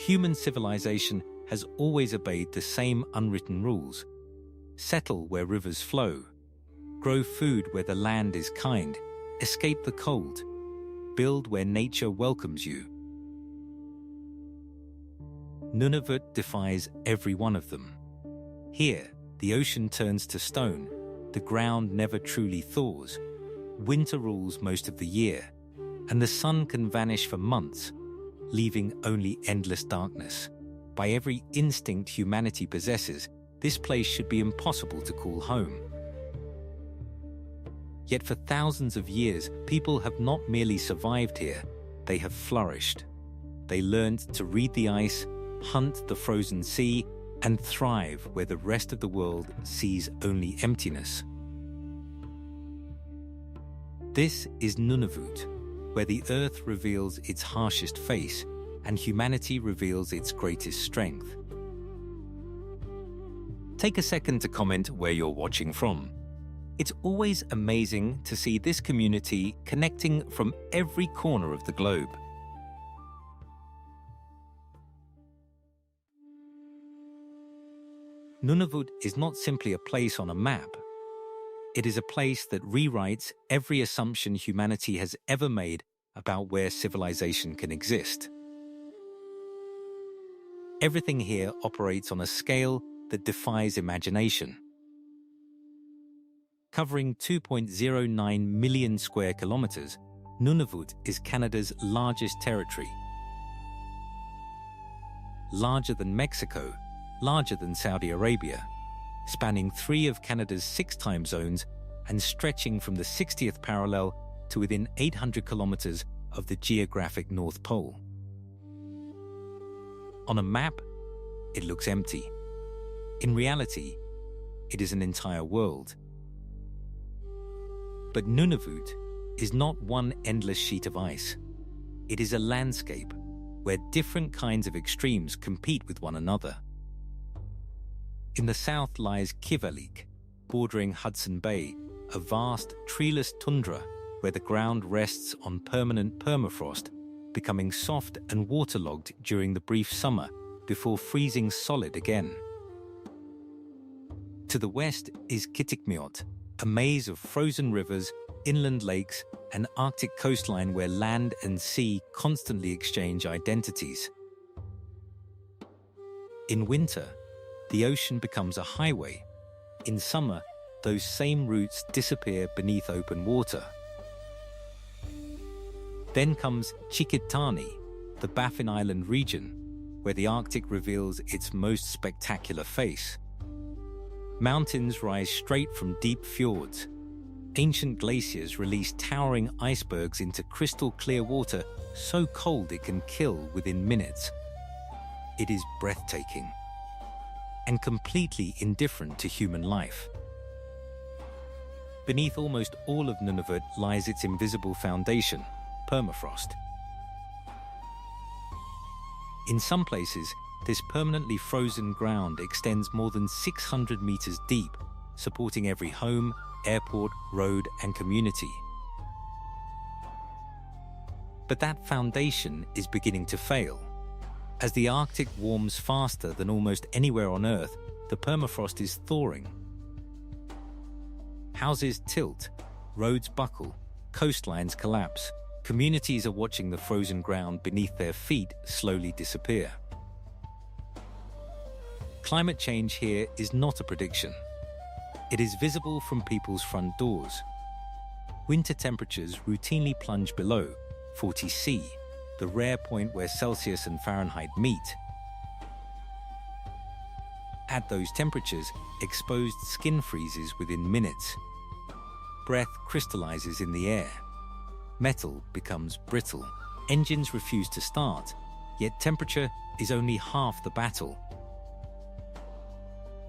human civilization has always obeyed the same unwritten rules. Settle where rivers flow. Grow food where the land is kind. Escape the cold. Build where nature welcomes you. Nunavut defies every one of them. Here, the ocean turns to stone, the ground never truly thaws, winter rules most of the year, and the sun can vanish for months, leaving only endless darkness. By every instinct humanity possesses, this place should be impossible to call home. Yet for thousands of years, people have not merely survived here, they have flourished. They learned to read the ice, hunt the frozen sea, and thrive where the rest of the world sees only emptiness. This is Nunavut, where the earth reveals its harshest face and humanity reveals its greatest strength. Take a second to comment where you're watching from. It's always amazing to see this community connecting from every corner of the globe. Nunavut is not simply a place on a map. It is a place that rewrites every assumption humanity has ever made about where civilization can exist. Everything here operates on a scale that defies imagination. Covering 2.09 million square kilometers, Nunavut is Canada's largest territory. Larger than Mexico, larger than Saudi Arabia, spanning 3 of Canada's 6 time zones and stretching from the 60th parallel to within 800 kilometers of the geographic North Pole. On a map, it looks empty. In reality, it is an entire world. But Nunavut is not one endless sheet of ice. It is a landscape where different kinds of extremes compete with one another. In the south lies Kivalliq, bordering Hudson Bay, a vast, treeless tundra where the ground rests on permanent permafrost, becoming soft and waterlogged during the brief summer before freezing solid again. To the west is Kitikmeot, a maze of frozen rivers, inland lakes, and Arctic coastline where land and sea constantly exchange identities. In winter, the ocean becomes a highway. In summer, those same routes disappear beneath open water. Then comes Chiquitani, the Baffin Island region, where the Arctic reveals its most spectacular face. Mountains rise straight from deep fjords. Ancient glaciers release towering icebergs into crystal clear water so cold it can kill within minutes. It is breathtaking and completely indifferent to human life. Beneath almost all of Nunavut lies its invisible foundation, permafrost. In some places, this permanently frozen ground extends more than 600 meters deep, supporting every home, airport, road, and community. But that foundation is beginning to fail. As the Arctic warms faster than almost anywhere on Earth, the permafrost is thawing. Houses tilt, roads buckle, coastlines collapse. Communities are watching the frozen ground beneath their feet slowly disappear. Climate change here is not a prediction. It is visible from people's front doors. Winter temperatures routinely plunge below 40 C, the rare point where Celsius and Fahrenheit meet. At those temperatures, exposed skin freezes within minutes. Breath crystallizes in the air. Metal becomes brittle. Engines refuse to start, yet temperature is only half the battle.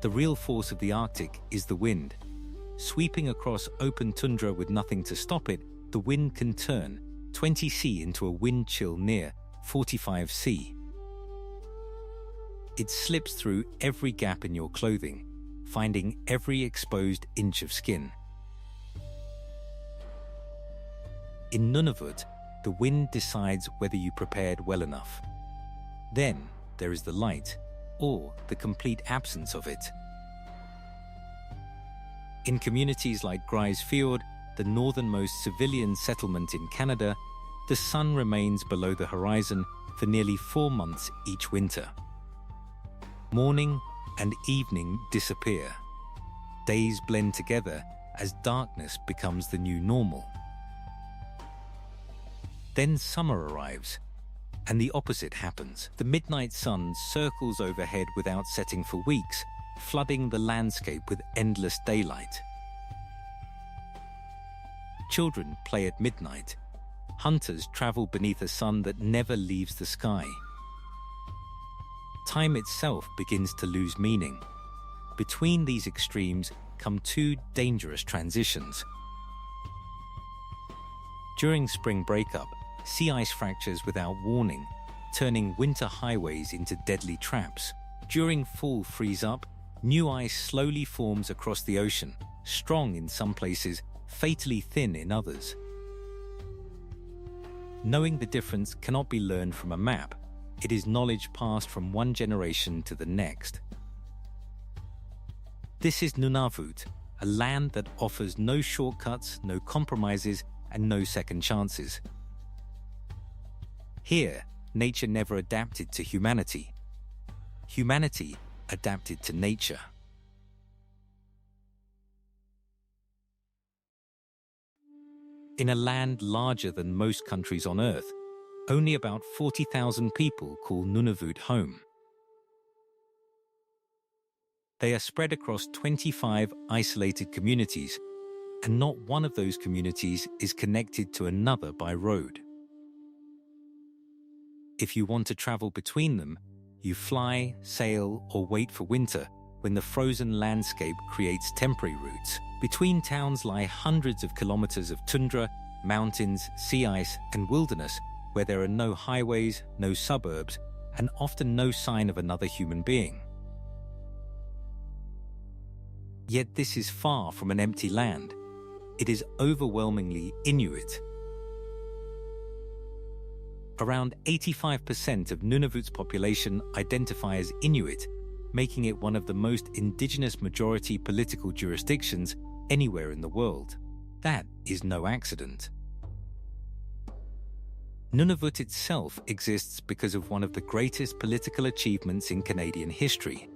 The real force of the Arctic is the wind. Sweeping across open tundra with nothing to stop it, the wind can turn 20 C into a wind chill near 45 C. It slips through every gap in your clothing, finding every exposed inch of skin. In Nunavut, the wind decides whether you prepared well enough. Then, there is the light, or the complete absence of it. In communities like Grise Fiord, the northernmost civilian settlement in Canada, the sun remains below the horizon for nearly 4 months each winter. Morning and evening disappear. Days blend together as darkness becomes the new normal. Then summer arrives, and the opposite happens. The midnight sun circles overhead without setting for weeks, flooding the landscape with endless daylight. Children play at midnight. Hunters travel beneath a sun that never leaves the sky. Time itself begins to lose meaning. Between these extremes come two dangerous transitions. During spring breakup, sea ice fractures without warning, turning winter highways into deadly traps. During fall freeze-up, new ice slowly forms across the ocean, strong in some places, fatally thin in others. Knowing the difference cannot be learned from a map. It is knowledge passed from one generation to the next. This is Nunavut, a land that offers no shortcuts, no compromises, and no second chances. Here, nature never adapted to humanity. Humanity adapted to nature. In a land larger than most countries on Earth, only about 40,000 people call Nunavut home. They are spread across 25 isolated communities, and not one of those communities is connected to another by road. If you want to travel between them, you fly, sail, or wait for winter when the frozen landscape creates temporary routes. Between towns lie hundreds of kilometers of tundra, mountains, sea ice, and wilderness where there are no highways, no suburbs, and often no sign of another human being. Yet this is far from an empty land. It is overwhelmingly Inuit. Around 85% of Nunavut's population identify as Inuit, making it one of the most indigenous majority political jurisdictions anywhere in the world. That is no accident. Nunavut itself exists because of one of the greatest political achievements in Canadian history.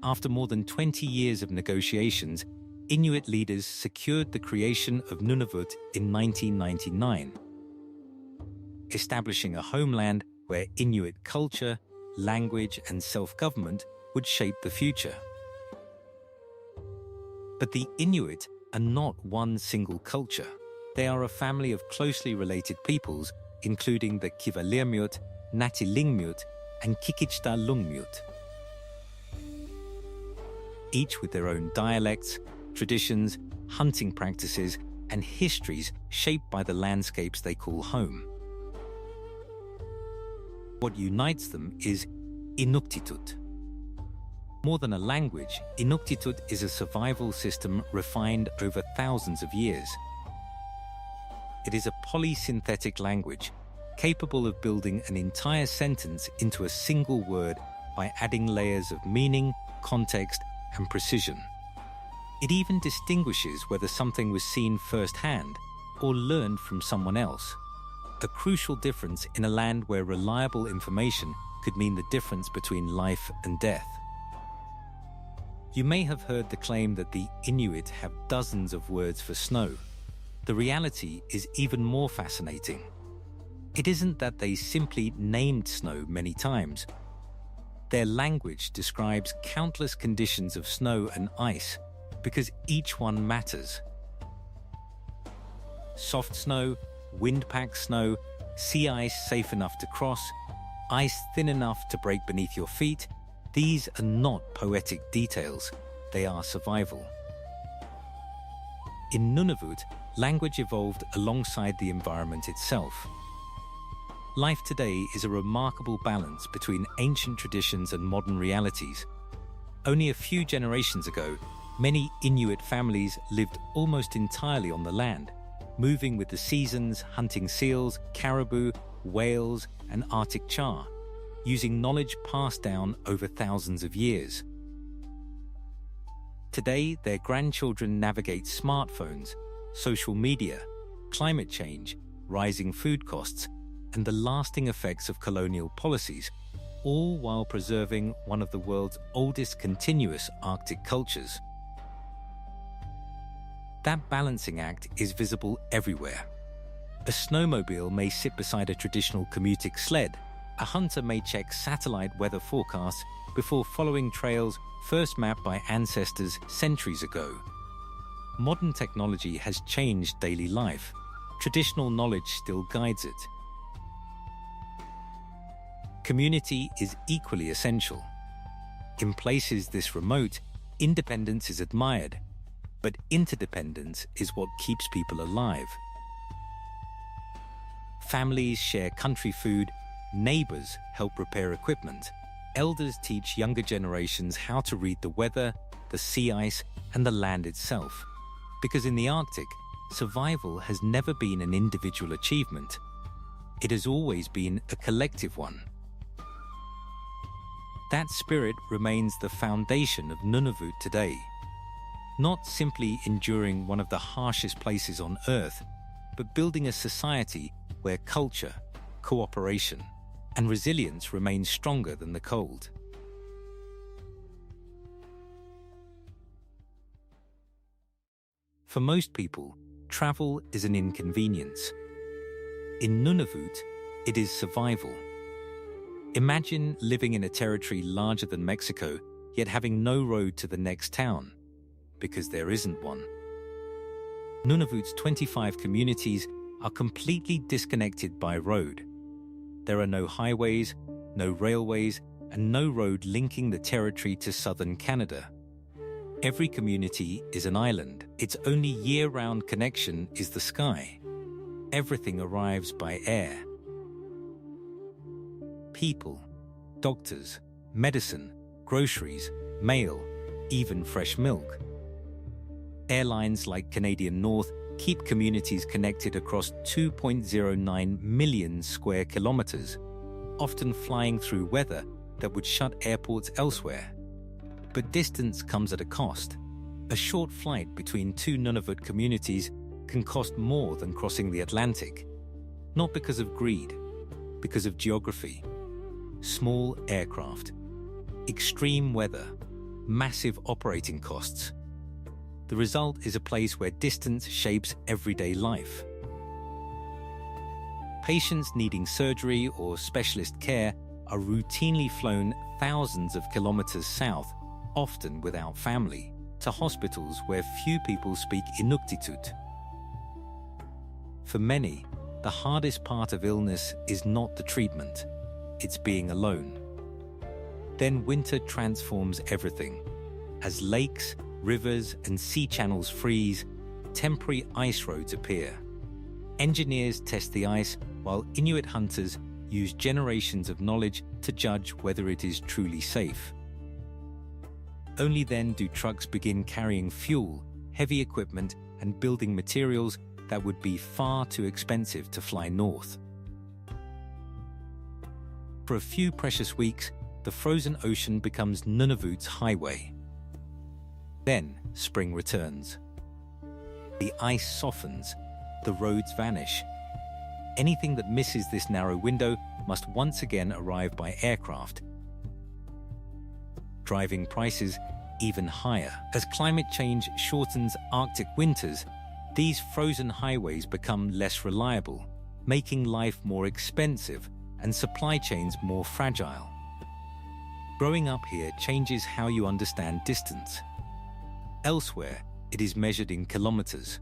After more than 20 years of negotiations, Inuit leaders secured the creation of Nunavut in 1999, establishing a homeland where Inuit culture, language, and self-government would shape the future. But the Inuit are not one single culture. They are a family of closely related peoples, including the Kivalirmiut, Natilingmiut, and Kikichta-Lungmiut. Each with their own dialects, traditions, hunting practices, and histories shaped by the landscapes they call home. What unites them is Inuktitut. More than a language, Inuktitut is a survival system refined over thousands of years. It is a polysynthetic language, capable of building an entire sentence into a single word by adding layers of meaning, context, and precision. It even distinguishes whether something was seen firsthand or learned from someone else. A crucial difference in a land where reliable information could mean the difference between life and death. You may have heard the claim that the Inuit have dozens of words for snow. The reality is even more fascinating. It isn't that they simply named snow many times. Their language describes countless conditions of snow and ice because each one matters. Soft snow, wind-packed snow, sea ice safe enough to cross, ice thin enough to break beneath your feet, these are not poetic details, they are survival. In Nunavut, language evolved alongside the environment itself. Life today is a remarkable balance between ancient traditions and modern realities. Only a few generations ago, many Inuit families lived almost entirely on the land, moving with the seasons, hunting seals, caribou, whales, and Arctic char. using knowledge passed down over thousands of years. Today, their grandchildren navigate smartphones, social media, climate change, rising food costs, and the lasting effects of colonial policies, all while preserving one of the world's oldest continuous Arctic cultures. That balancing act is visible everywhere. A snowmobile may sit beside a traditional commuting sled. A hunter may check satellite weather forecasts before following trails first mapped by ancestors centuries ago. Modern technology has changed daily life. Traditional knowledge still guides it. Community is equally essential. In places this remote, independence is admired, but interdependence is what keeps people alive. Families share country food, neighbors help repair equipment, elders teach younger generations how to read the weather, the sea ice, and the land itself. Because in the Arctic, survival has never been an individual achievement. It has always been a collective one. That spirit remains the foundation of Nunavut today. Not simply enduring one of the harshest places on Earth, but building a society where culture, cooperation, and resilience remain stronger than the cold. For most people, travel is an inconvenience. In Nunavut, it is survival. Imagine living in a territory larger than Mexico, yet having no road to the next town, because there isn't one. Nunavut's 25 communities are completely disconnected by road. There are no highways, no railways, and no road linking the territory to southern Canada. Every community is an island. Its only year-round connection is the sky. Everything arrives by air. People, doctors, medicine, groceries, mail, even fresh milk. Airlines like Canadian North keep communities connected across 2.09 million square kilometers, often flying through weather that would shut airports elsewhere. But distance comes at a cost. A short flight between two Nunavut communities can cost more than crossing the Atlantic, not because of greed, because of geography. Small aircraft, extreme weather, massive operating costs. The result is a place where distance shapes everyday life. Patients needing surgery or specialist care are routinely flown thousands of kilometers south, often without family, to hospitals where few people speak Inuktitut. For many, the hardest part of illness is not the treatment, it's being alone. Then winter transforms everything. As lakes, rivers, and sea channels freeze, temporary ice roads appear. Engineers test the ice, while Inuit hunters use generations of knowledge to judge whether it is truly safe. Only then do trucks begin carrying fuel, heavy equipment, and building materials that would be far too expensive to fly north. For a few precious weeks, the frozen ocean becomes Nunavut's highway. Then spring returns. The ice softens, the roads vanish. Anything that misses this narrow window must once again arrive by aircraft, driving prices even higher. As climate change shortens Arctic winters, these frozen highways become less reliable, making life more expensive and supply chains more fragile. Growing up here changes how you understand distance. Elsewhere, it is measured in kilometers.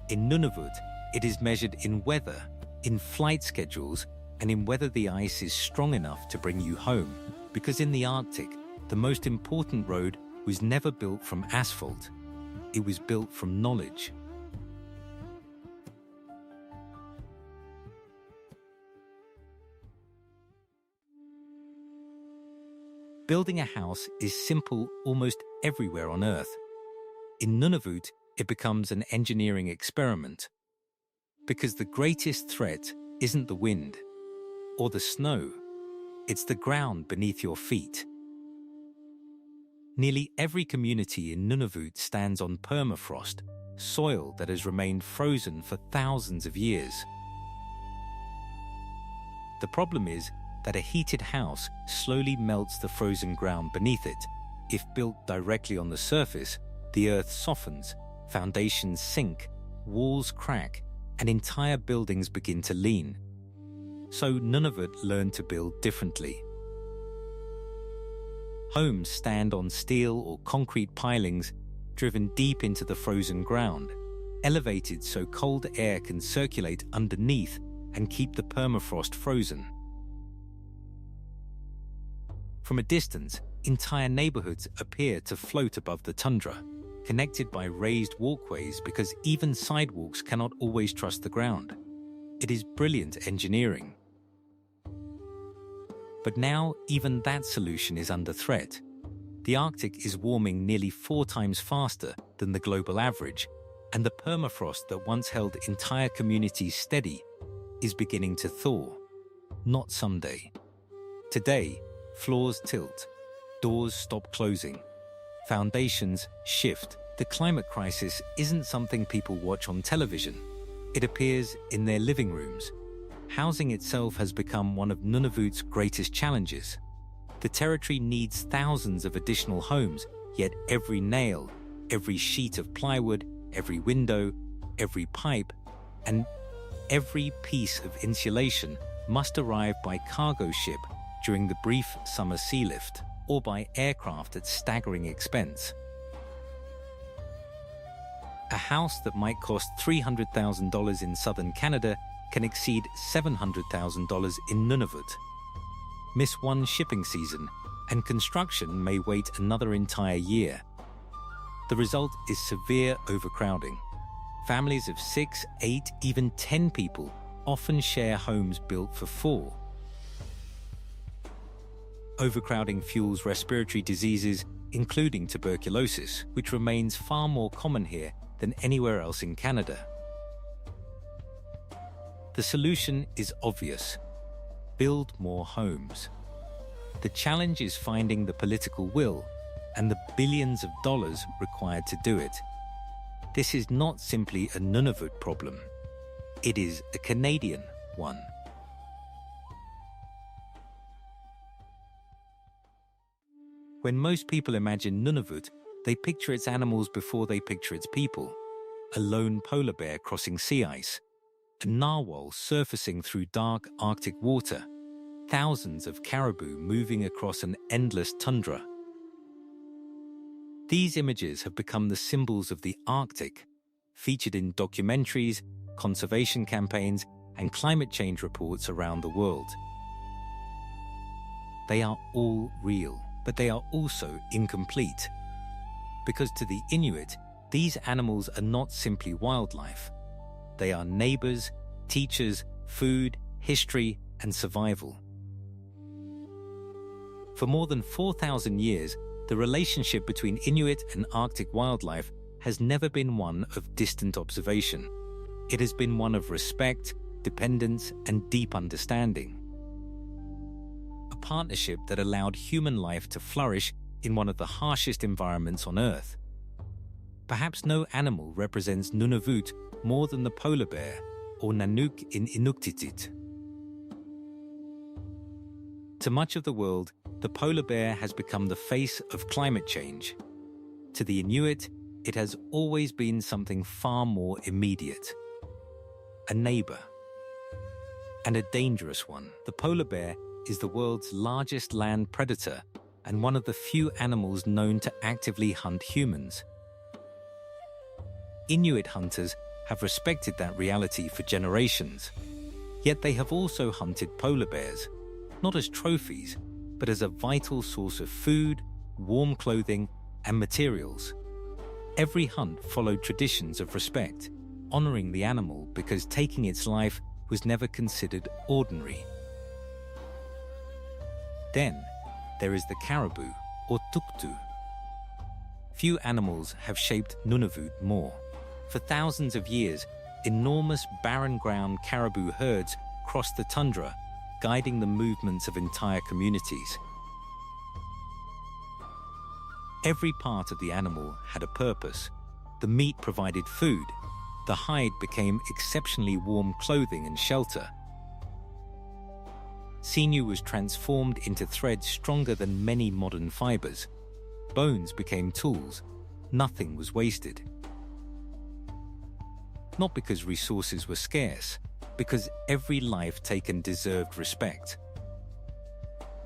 In Nunavut, it is measured in weather, in flight schedules, and in whether the ice is strong enough to bring you home. Because in the Arctic, the most important road was never built from asphalt. It was built from knowledge. Building a house is simple almost everywhere on Earth. In Nunavut, it becomes an engineering experiment. Because the greatest threat isn't the wind or the snow, It's the ground beneath your feet. Nearly every community in Nunavut stands on permafrost, soil that has remained frozen for thousands of years. The problem is that a heated house slowly melts the frozen ground beneath it. If built directly on the surface, the earth softens, foundations sink, walls crack, and entire buildings begin to lean. So Nunavut learned to build differently. Homes stand on steel or concrete pilings driven deep into the frozen ground, elevated so cold air can circulate underneath and keep the permafrost frozen. From a distance, entire neighborhoods appear to float above the tundra, connected by raised walkways because even sidewalks cannot always trust the ground. It is brilliant engineering. But now, even that solution is under threat. The Arctic is warming nearly 4 times faster than the global average, and the permafrost that once held entire communities steady is beginning to thaw. Not someday. Today, floors tilt, doors stop closing, foundations shift. The climate crisis isn't something people watch on television. It appears in their living rooms. Housing itself has become one of Nunavut's greatest challenges. The territory needs thousands of additional homes, yet every nail, every sheet of plywood, every window, every pipe, and every piece of insulation must arrive by cargo ship during the brief summer sea lift, or by aircraft at staggering expense. A house that might cost $300,000 in southern Canada can exceed $700,000 in Nunavut. Miss one shipping season, and construction may wait another entire year. The result is severe overcrowding. Families of 6, 8, even 10 people often share homes built for 4. Overcrowding fuels respiratory diseases, including tuberculosis, which remains far more common here than anywhere else in Canada. The solution is obvious: build more homes. The challenge is finding the political will and the billions of dollars required to do it. This is not simply a Nunavut problem. It is a Canadian one. When most people imagine Nunavut, they picture its animals before they picture its people. A lone polar bear crossing sea ice, a narwhal surfacing through dark Arctic water, thousands of caribou moving across an endless tundra. These images have become the symbols of the Arctic, featured in documentaries, conservation campaigns, and climate change reports around the world. They are all real, but they are also incomplete. Because to the Inuit, these animals are not simply wildlife. They are neighbors, teachers, food, history, and survival. For more than 4,000 years, the relationship between Inuit and Arctic wildlife has never been one of distant observation. It has been one of respect, dependence, and deep understanding. A partnership that allowed human life to flourish in one of the harshest environments on Earth. Perhaps no animal represents Nunavut more than the polar bear, or Nanook in Inuktitut. To much of the world, the polar bear has become the face of climate change. To the Inuit, it has always been something far more immediate. A neighbor. And a dangerous one. The polar bear is the world's largest land predator and one of the few animals known to actively hunt humans. Inuit hunters have respected that reality for generations, yet they have also hunted polar bears, not as trophies, but as a vital source of food, warm clothing, and materials. Every hunt followed traditions of respect, honoring the animal because taking its life was never considered ordinary. Then, there is the caribou, or tuktu. Few animals have shaped Nunavut more. For thousands of years, enormous barren ground caribou herds crossed the tundra, guiding the movements of entire communities. Every part of the animal had a purpose. The meat provided food. The hide became exceptionally warm clothing and shelter. Sinew was transformed into thread stronger than many modern fibers. Bones became tools. Nothing was wasted. Not because resources were scarce, because every life taken deserved respect.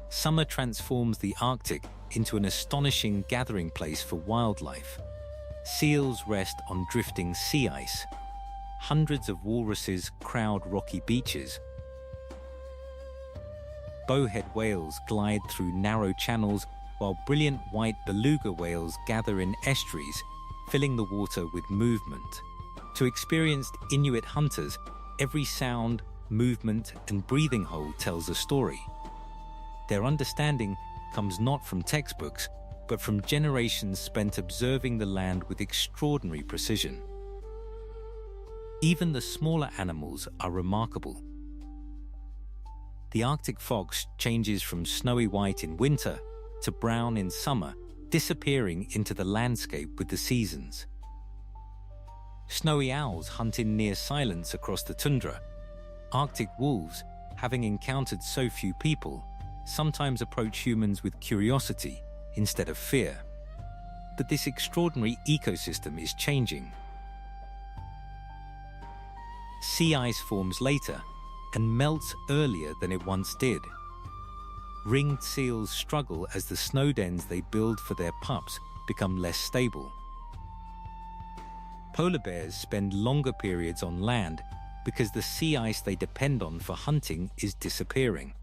Summer transforms the Arctic into an astonishing gathering place for wildlife. Seals rest on drifting sea ice. Hundreds of walruses crowd rocky beaches. Bowhead whales glide through narrow channels, while brilliant white beluga whales gather in estuaries, filling the water with movement. To experienced Inuit hunters, every sound, movement, and breathing hole tells a story. Their understanding comes not from textbooks, but from generations spent observing the land with extraordinary precision. Even the smaller animals are remarkable. The Arctic fox changes from snowy white in winter to brown in summer, disappearing into the landscape with the seasons. Snowy owls hunt in near silence across the tundra. Arctic wolves, having encountered so few people, sometimes approach humans with curiosity instead of fear. But this extraordinary ecosystem is changing. Sea ice forms later and melts earlier than it once did. Ringed seals struggle as the snow dens they build for their pups become less stable. Polar bears spend longer periods on land because the sea ice they depend on for hunting is disappearing.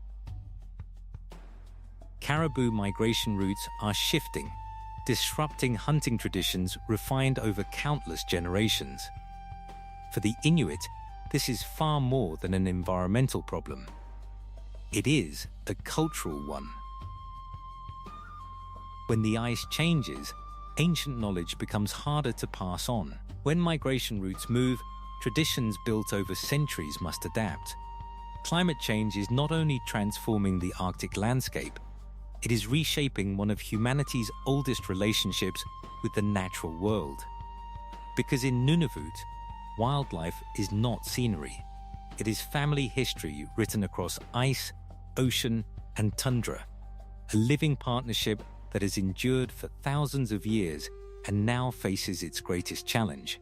Caribou migration routes are shifting, disrupting hunting traditions refined over countless generations. For the Inuit, this is far more than an environmental problem. It is a cultural one. When the ice changes, ancient knowledge becomes harder to pass on. When migration routes move, traditions built over centuries must adapt. Climate change is not only transforming the Arctic landscape, it is reshaping one of humanity's oldest relationships with the natural world. Because in Nunavut, wildlife is not scenery. It is family history written across ice, ocean, and tundra, a living partnership that has endured for thousands of years and now faces its greatest challenge.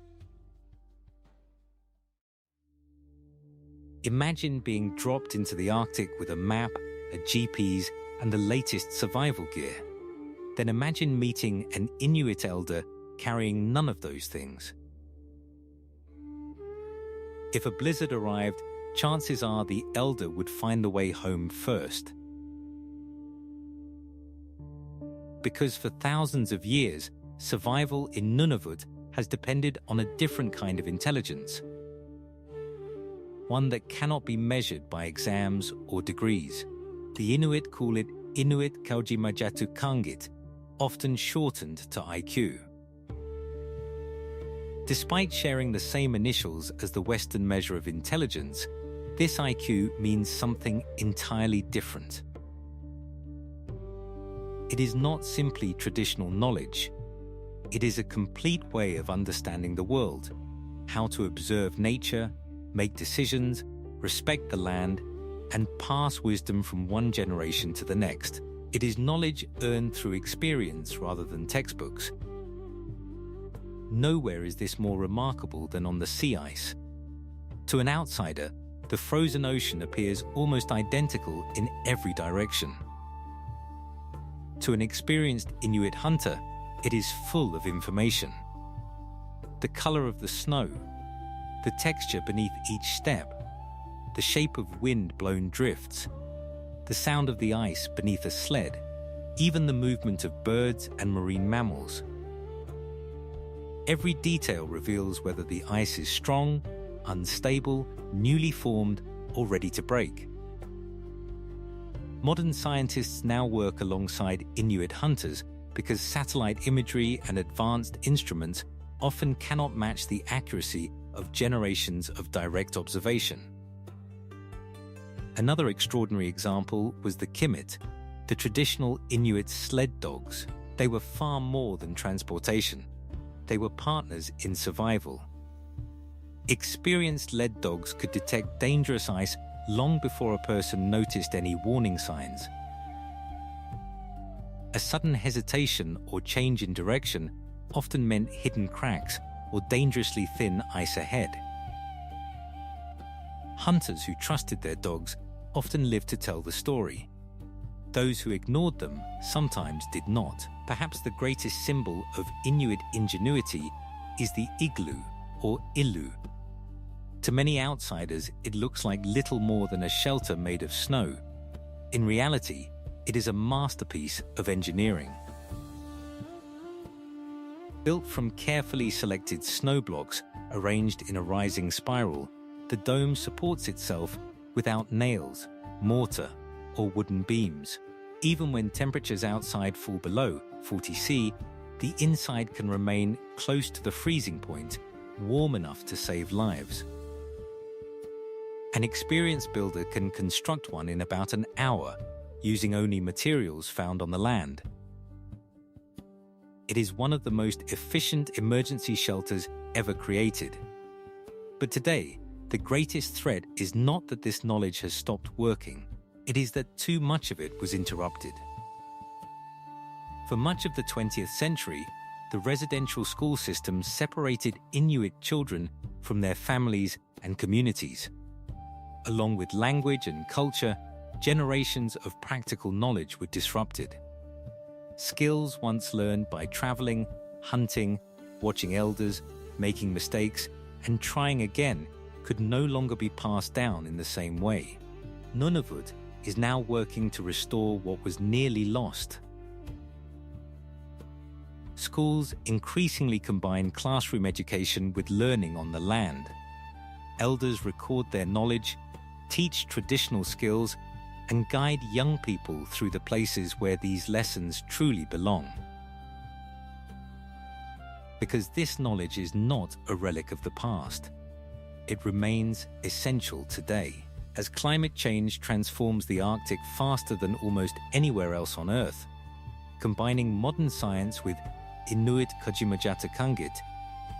Imagine being dropped into the Arctic with a map, a GPS, and the latest survival gear. Then imagine meeting an Inuit elder carrying none of those things. If a blizzard arrived, chances are the elder would find the way home first. Because for thousands of years, survival in Nunavut has depended on a different kind of intelligence. One that cannot be measured by exams or degrees. The Inuit call it Inuit Kaujimajatu Kangit, often shortened to IQ. Despite sharing the same initials as the Western measure of intelligence, this IQ means something entirely different. It is not simply traditional knowledge. It is a complete way of understanding the world, how to observe nature, make decisions, respect the land, and pass wisdom from one generation to the next. It is knowledge earned through experience rather than textbooks. Nowhere is this more remarkable than on the sea ice. To an outsider, the frozen ocean appears almost identical in every direction. To an experienced Inuit hunter, it is full of information. The color of the snow, the texture beneath each step, the shape of wind-blown drifts, the sound of the ice beneath a sled, even the movement of birds and marine mammals. Every detail reveals whether the ice is strong, unstable, newly formed, or ready to break. Modern scientists now work alongside Inuit hunters because satellite imagery and advanced instruments often cannot match the accuracy of generations of direct observation. Another extraordinary example was the Kimit, the traditional Inuit sled dogs. They were far more than transportation. They were partners in survival. Experienced lead dogs could detect dangerous ice long before a person noticed any warning signs. A sudden hesitation or change in direction often meant hidden cracks or dangerously thin ice ahead. Hunters who trusted their dogs often lived to tell the story. Those who ignored them sometimes did not. Perhaps the greatest symbol of Inuit ingenuity is the igloo or ilu. To many outsiders, it looks like little more than a shelter made of snow. In reality, it is a masterpiece of engineering. Built from carefully selected snow blocks arranged in a rising spiral, the dome supports itself without nails, mortar, or wooden beams. Even when temperatures outside fall below 40 C, the inside can remain close to the freezing point, warm enough to save lives. An experienced builder can construct one in about an hour, using only materials found on the land. It is one of the most efficient emergency shelters ever created. But today, the greatest threat is not that this knowledge has stopped working. It is that too much of it was interrupted. For much of the 20th century, the residential school system separated Inuit children from their families and communities. Along with language and culture, generations of practical knowledge were disrupted. Skills once learned by traveling, hunting, watching elders, making mistakes, and trying again could no longer be passed down in the same way. Nunavut is now working to restore what was nearly lost. Schools increasingly combine classroom education with learning on the land. Elders record their knowledge, teach traditional skills, and guide young people through the places where these lessons truly belong. Because this knowledge is not a relic of the past. It remains essential today. As climate change transforms the Arctic faster than almost anywhere else on Earth, combining modern science with Inuit Kajimajataqangit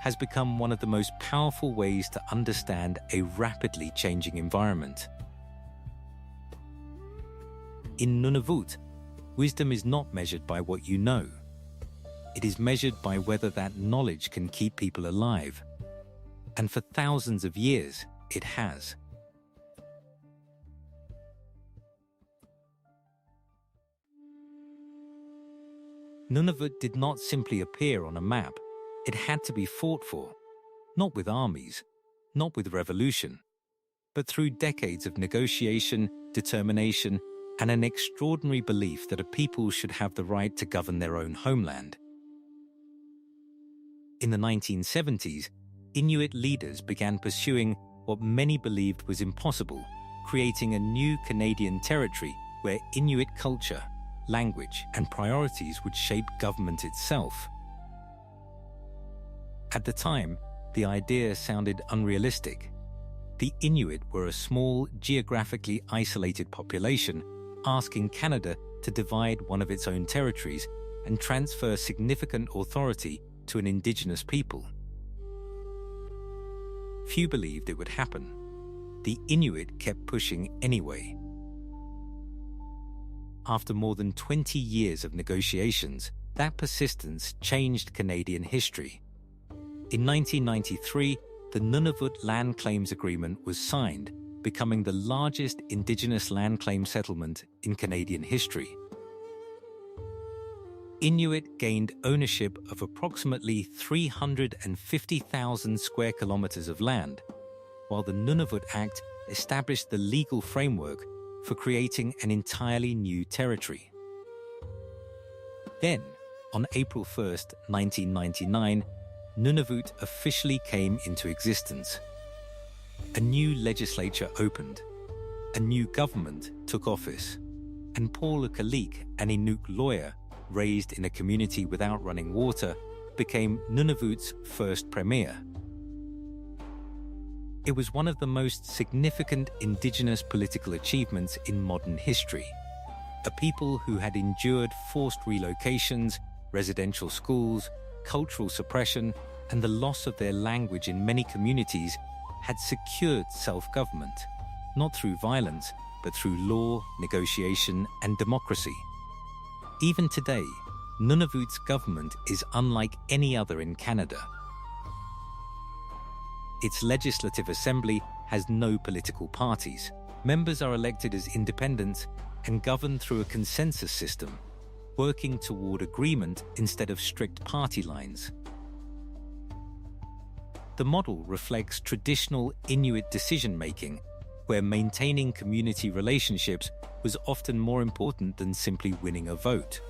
has become one of the most powerful ways to understand a rapidly changing environment. In Nunavut, wisdom is not measured by what you know. It is measured by whether that knowledge can keep people alive. And for thousands of years, it has. Nunavut did not simply appear on a map. It had to be fought for, not with armies, not with revolution, but through decades of negotiation, determination, and an extraordinary belief that a people should have the right to govern their own homeland. In the 1970s, Inuit leaders began pursuing what many believed was impossible, creating a new Canadian territory where Inuit culture, language, and priorities would shape government itself. At the time, the idea sounded unrealistic. The Inuit were a small, geographically isolated population asking Canada to divide one of its own territories and transfer significant authority to an Indigenous people. Few believed it would happen. The Inuit kept pushing anyway. After more than 20 years of negotiations, that persistence changed Canadian history. In 1993, the Nunavut Land Claims Agreement was signed, becoming the largest Indigenous land claim settlement in Canadian history. Inuit gained ownership of approximately 350,000 square kilometers of land, while the Nunavut Act established the legal framework for creating an entirely new territory. Then, on April 1st, 1999, Nunavut officially came into existence. A new legislature opened, a new government took office, and Paul Kalik, an Inuit lawyer raised in a community without running water, became Nunavut's first premier. It was one of the most significant indigenous political achievements in modern history. A people who had endured forced relocations, residential schools, cultural suppression, and the loss of their language in many communities had secured self-government, not through violence, but through law, negotiation, and democracy. Even today, Nunavut's government is unlike any other in Canada. Its legislative assembly has no political parties. Members are elected as independents and governed through a consensus system, working toward agreement instead of strict party lines. The model reflects traditional Inuit decision-making, where maintaining community relationships was often more important than simply winning a vote.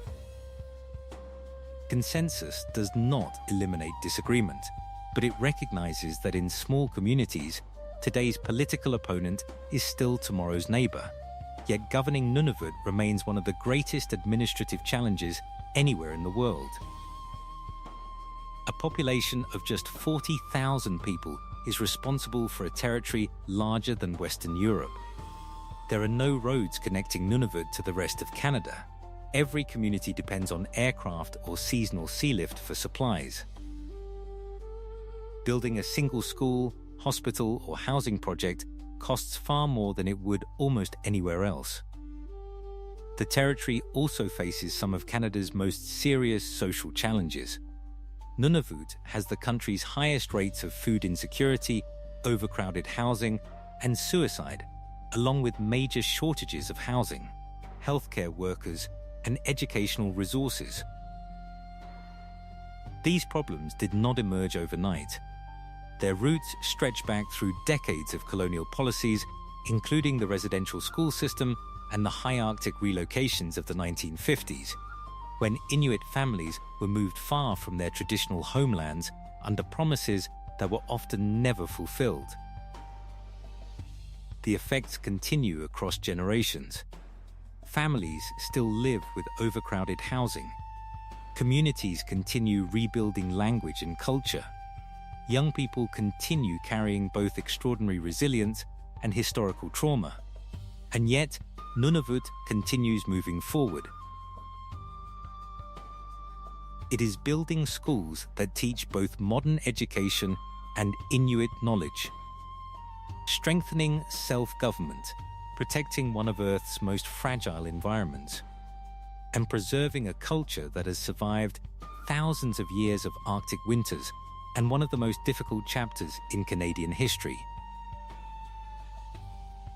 Consensus does not eliminate disagreement, but it recognizes that in small communities, today's political opponent is still tomorrow's neighbor. Yet governing Nunavut remains one of the greatest administrative challenges anywhere in the world. A population of just 40,000 people is responsible for a territory larger than Western Europe. There are no roads connecting Nunavut to the rest of Canada. Every community depends on aircraft or seasonal sea lift for supplies. Building a single school, hospital, or housing project costs far more than it would almost anywhere else. The territory also faces some of Canada's most serious social challenges. Nunavut has the country's highest rates of food insecurity, overcrowded housing, and suicide, along with major shortages of housing, healthcare workers, and educational resources. These problems did not emerge overnight. Their roots stretch back through decades of colonial policies, including the residential school system and the high Arctic relocations of the 1950s, when Inuit families were moved far from their traditional homelands under promises that were often never fulfilled. The effects continue across generations. Families still live with overcrowded housing. Communities continue rebuilding language and culture. Young people continue carrying both extraordinary resilience and historical trauma. And yet, Nunavut continues moving forward. It is building schools that teach both modern education and Inuit knowledge, strengthening self-government, protecting one of Earth's most fragile environments, and preserving a culture that has survived thousands of years of Arctic winters and one of the most difficult chapters in Canadian history.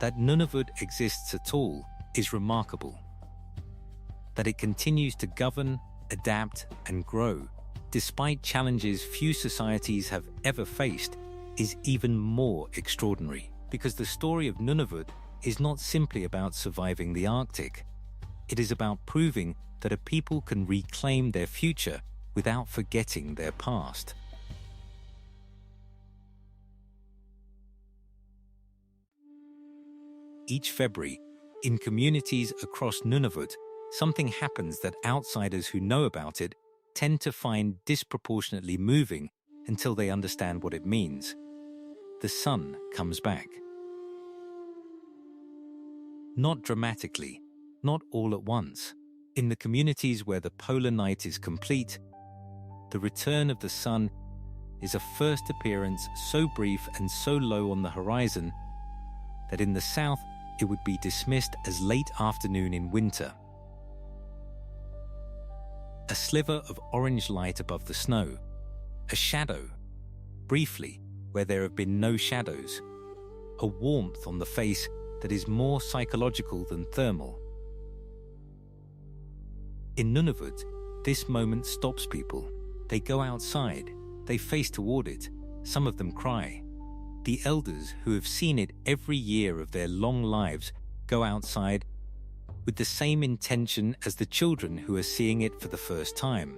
That Nunavut exists at all is remarkable. That it continues to govern, adapt, and grow, despite challenges few societies have ever faced, is even more extraordinary, because the story of Nunavut is not simply about surviving the Arctic. It is about proving that a people can reclaim their future without forgetting their past. Each February, in communities across Nunavut, something happens that outsiders who know about it tend to find disproportionately moving until they understand what it means. The sun comes back. Not dramatically, not all at once. In the communities where the polar night is complete, the return of the sun is a first appearance so brief and so low on the horizon that in the south it would be dismissed as late afternoon in winter. A sliver of orange light above the snow, a shadow, briefly, where there have been no shadows, a warmth on the face that is more psychological than thermal. In Nunavut, this moment stops people. They go outside, they face toward it, some of them cry. The elders who have seen it every year of their long lives go outside with the same intention as the children who are seeing it for the first time.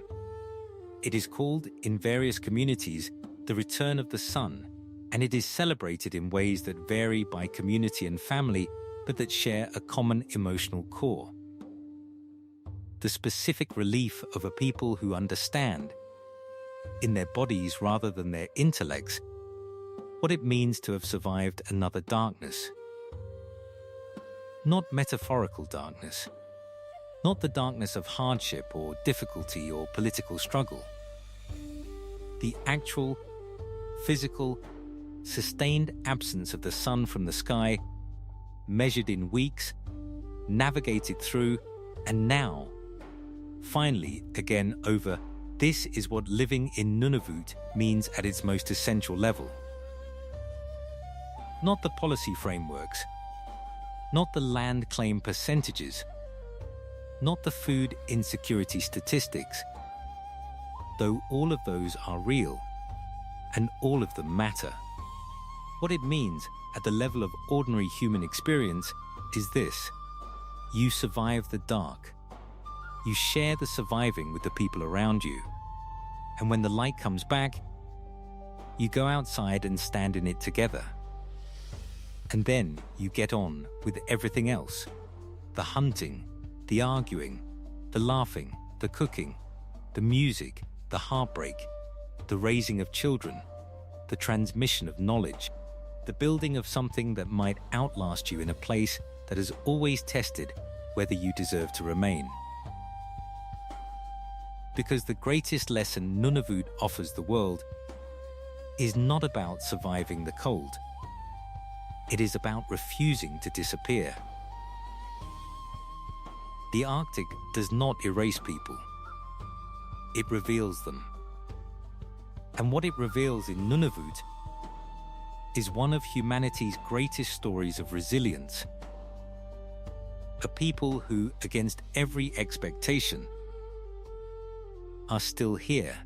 It is called, in various communities, the return of the sun, and it is celebrated in ways that vary by community and family, but that share a common emotional core. The specific relief of a people who understand, in their bodies rather than their intellects, what it means to have survived another darkness. Not metaphorical darkness, not the darkness of hardship or difficulty or political struggle. The actual, physical, sustained absence of the sun from the sky, measured in weeks, navigated through, and now, finally, again over. This is what living in Nunavut means at its most essential level. Not the policy frameworks, not the land claim percentages, not the food insecurity statistics, though all of those are real, and all of them matter. What it means at the level of ordinary human experience is this: you survive the dark. You share the surviving with the people around you. And when the light comes back, you go outside and stand in it together. And then you get on with everything else: the hunting, the arguing, the laughing, the cooking, the music, the heartbreak, the raising of children, the transmission of knowledge, the building of something that might outlast you in a place that has always tested whether you deserve to remain. Because the greatest lesson Nunavut offers the world is not about surviving the cold. It is about refusing to disappear. The Arctic does not erase people. It reveals them. And what it reveals in Nunavut is one of humanity's greatest stories of resilience. A people who, against every expectation, are still here,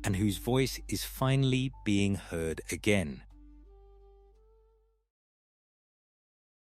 and whose voice is finally being heard again.